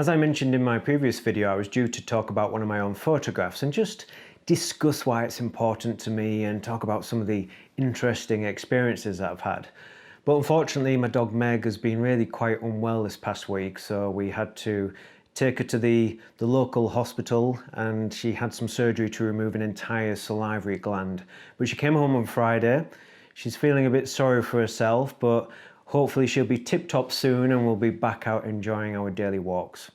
As I mentioned in my previous video, I was due to talk about one of my own photographs and just discuss why it's important to me and talk about some of the interesting experiences that I've had. But unfortunately, my dog Meg has been really quite unwell this past week, so we had to take her to the local hospital, and she had some surgery to remove an entire salivary gland. But she came home on Friday. She's feeling a bit sorry for herself, but hopefully she'll be tip-top soon and we'll be back out enjoying our daily walks.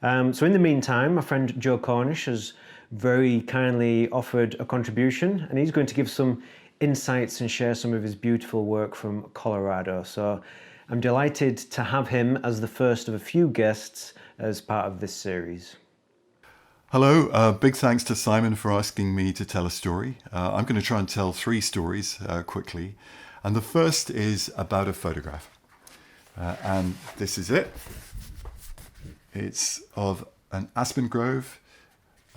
So in the meantime, my friend Joe Cornish has very kindly offered a contribution, and he's going to give some insights and share some of his beautiful work from Colorado. So I'm delighted to have him as the first of a few guests as part of this series. Hello, big thanks to Simon for asking me to tell a story. I'm going to try and tell 3 stories quickly. And the first is about a photograph. And this is it. It's of an aspen grove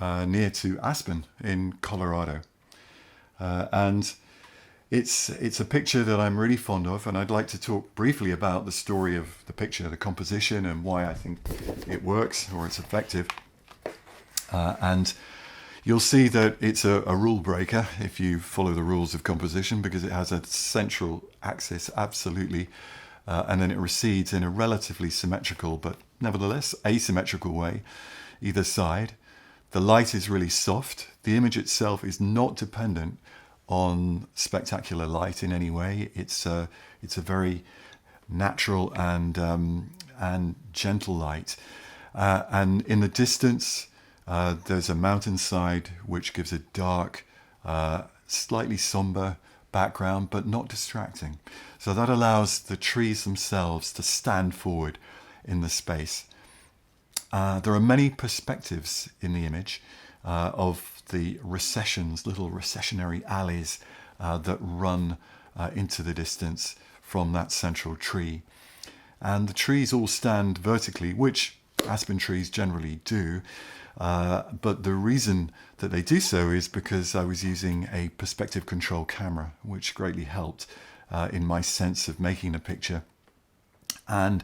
near to Aspen in Colorado. And it's a picture that I'm really fond of, and I'd like to talk briefly about the story of the picture, the composition, and why I think it works or it's effective. And you'll see that it's a rule breaker if you follow the rules of composition, because it has a central axis, absolutely, and then it recedes in a relatively symmetrical but nevertheless asymmetrical way either side. The light is really soft. The image itself is not dependent on spectacular light in any way. It's a very natural and gentle light, and in the distance there's a mountainside which gives a dark, slightly somber background, but not distracting. So that allows the trees themselves to stand forward in the space. There are many perspectives in the image of the recessions, little recessionary alleys that run into the distance from that central tree. And the trees all stand vertically, which aspen trees generally do. But the reason that they do so is because I was using a perspective control camera, which greatly helped in my sense of making a picture. And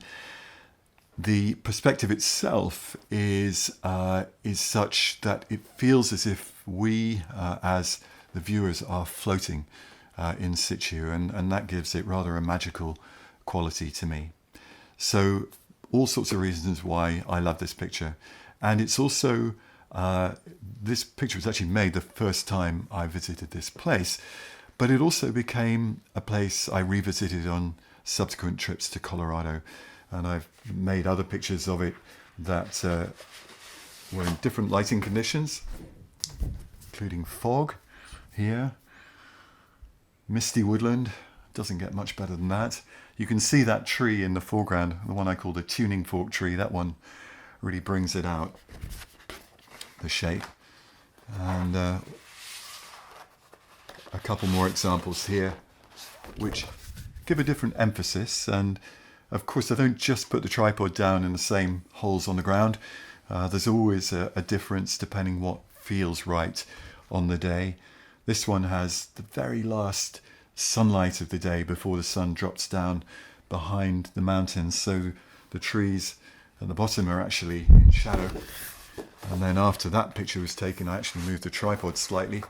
the perspective itself is such that it feels as if we, as the viewers, are floating in situ, and that gives it rather a magical quality to me. So all sorts of reasons why I love this picture. And it's also, this picture was actually made the first time I visited this place, but it also became a place I revisited on subsequent trips to Colorado. And I've made other pictures of it that were in different lighting conditions, including fog here, misty woodland, doesn't get much better than that. You can see that tree in the foreground, the one I call the tuning fork tree. That one really brings it out, the shape. And a couple more examples here which give a different emphasis. And of course I don't just put the tripod down in the same holes on the ground. There's always a difference depending what feels right on the day. This one has the very last sunlight of the day before the sun drops down behind the mountains, so the trees at the bottom are actually in shadow. And then after that picture was taken, I actually moved the tripod slightly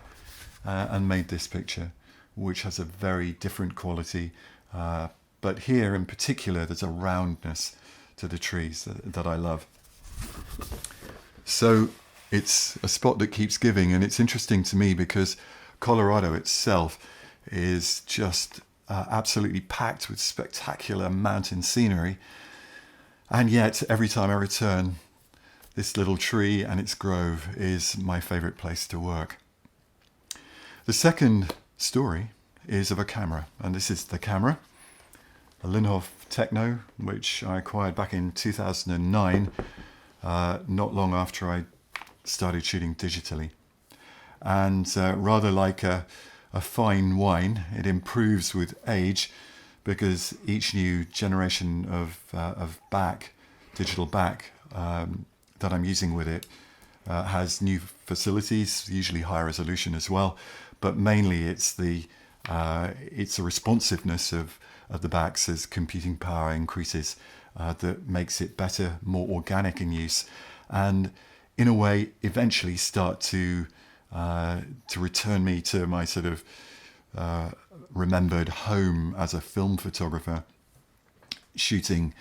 and made this picture, which has a very different quality. But here in particular, there's a roundness to the trees that I love. So it's a spot that keeps giving, and it's interesting to me because Colorado itself is just absolutely packed with spectacular mountain scenery. And yet, every time I return, this little tree and its grove is my favorite place to work. The second story is of a camera, and this is the camera, a Linhof Techno, which I acquired back in 2009, not long after I started shooting digitally. And rather like a fine wine, it improves with age, because each new generation of digital back that I'm using with it has new facilities, usually high resolution as well, but mainly it's the responsiveness of the backs as computing power increases that makes it better, more organic in use, and in a way eventually start to return me to my sort of remembered home as a film photographer, shooting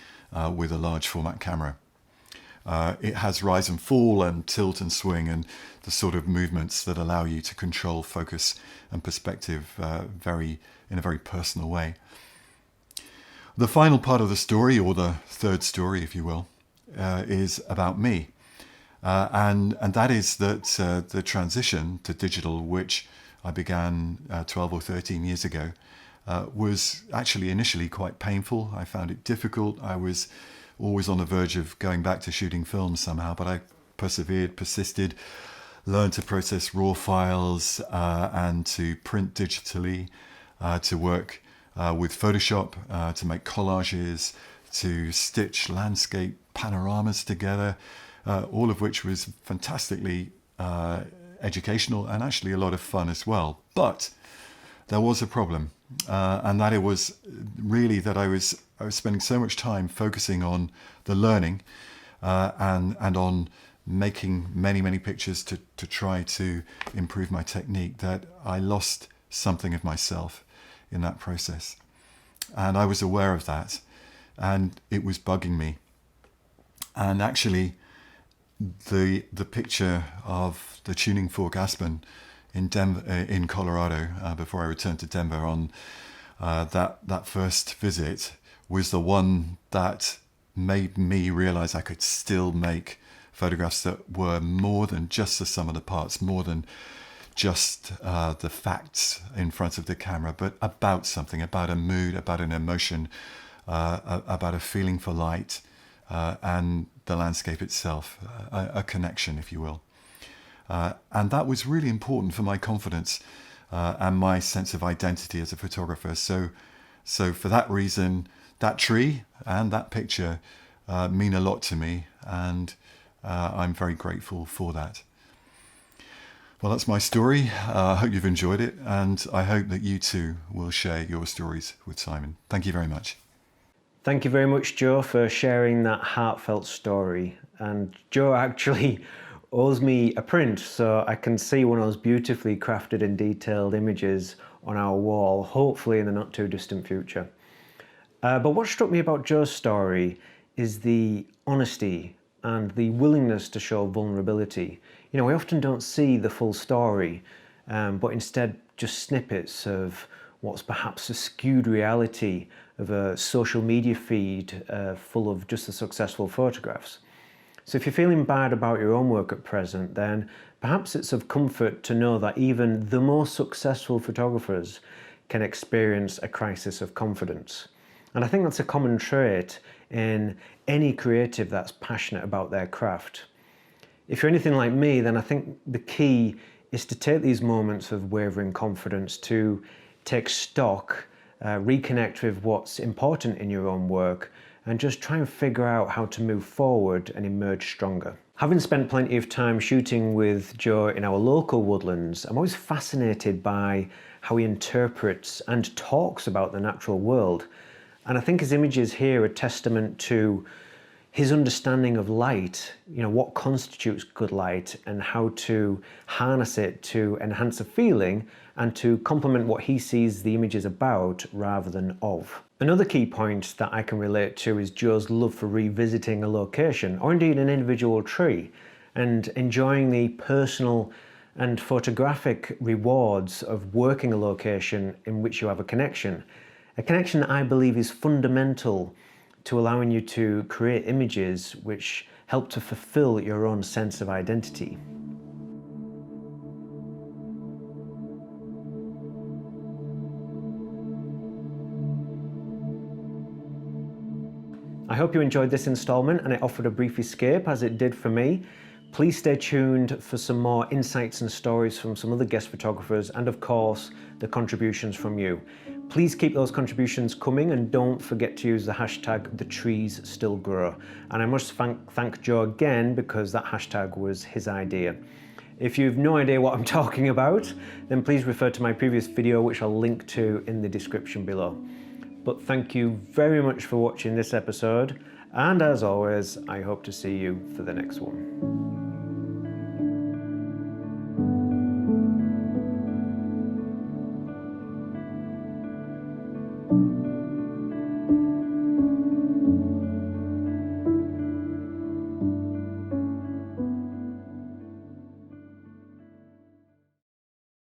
with a large format camera. It has rise and fall and tilt and swing and the sort of movements that allow you to control focus and perspective in a very personal way. The final part of the story, or the third story, if you will, is about me. And that is that the transition to digital, which I began 12 or 13 years ago, was actually initially quite painful. I found it difficult. I was always on the verge of going back to shooting films somehow, but I persevered, persisted, learned to process raw files and to print digitally, to work with Photoshop, to make collages, to stitch landscape panoramas together, all of which was fantastically educational and actually a lot of fun as well. But there was a problem, and that it was really that I was spending so much time focusing on the learning and on making many pictures to try to improve my technique, that I lost something of myself in that process. And I was aware of that, and it was bugging me. And actually, the picture of the tuning fork aspen in Denver, in Colorado, before I returned to Denver on that first visit, was the one that made me realize I could still make photographs that were more than just the sum of the parts, more than just the facts in front of the camera, but about something, about a mood, about an emotion, about a feeling for light and the landscape itself, a connection, if you will. And that was really important for my confidence and my sense of identity as a photographer. So for that reason, that tree and that picture mean a lot to me, and I'm very grateful for that. Well, that's my story. I hope you've enjoyed it, and I hope that you too will share your stories with Simon. Thank you very much. Thank you very much, Joe, for sharing that heartfelt story. And Joe actually owes me a print, so I can see one of those beautifully crafted and detailed images on our wall, hopefully in the not too distant future. But what struck me about Joe's story is the honesty and the willingness to show vulnerability. You know, we often don't see the full story, but instead just snippets of what's perhaps a skewed reality of a social media feed full of just the successful photographs. So if you're feeling bad about your own work at present, then perhaps it's of comfort to know that even the most successful photographers can experience a crisis of confidence. And I think that's a common trait in any creative that's passionate about their craft. If you're anything like me, then I think the key is to take these moments of wavering confidence to take stock, reconnect with what's important in your own work, and just try and figure out how to move forward and emerge stronger. Having spent plenty of time shooting with Joe in our local woodlands, I'm always fascinated by how he interprets and talks about the natural world. And I think his images here are testament to his understanding of light, you know, what constitutes good light and how to harness it to enhance a feeling and to complement what he sees the image is about rather than of. Another key point that I can relate to is Joe's love for revisiting a location, or indeed an individual tree, and enjoying the personal and photographic rewards of working a location in which you have a connection that I believe is fundamental to allowing you to create images which help to fulfill your own sense of identity. I hope you enjoyed this installment and it offered a brief escape as it did for me. Please stay tuned for some more insights and stories from some other guest photographers and of course the contributions from you. Please keep those contributions coming and don't forget to use the hashtag #TheTreesStillGrow. And I must thank Joe again because that hashtag was his idea. If you've no idea what I'm talking about, then please refer to my previous video which I'll link to in the description below. But thank you very much for watching this episode, And as always, I hope to see you for the next one.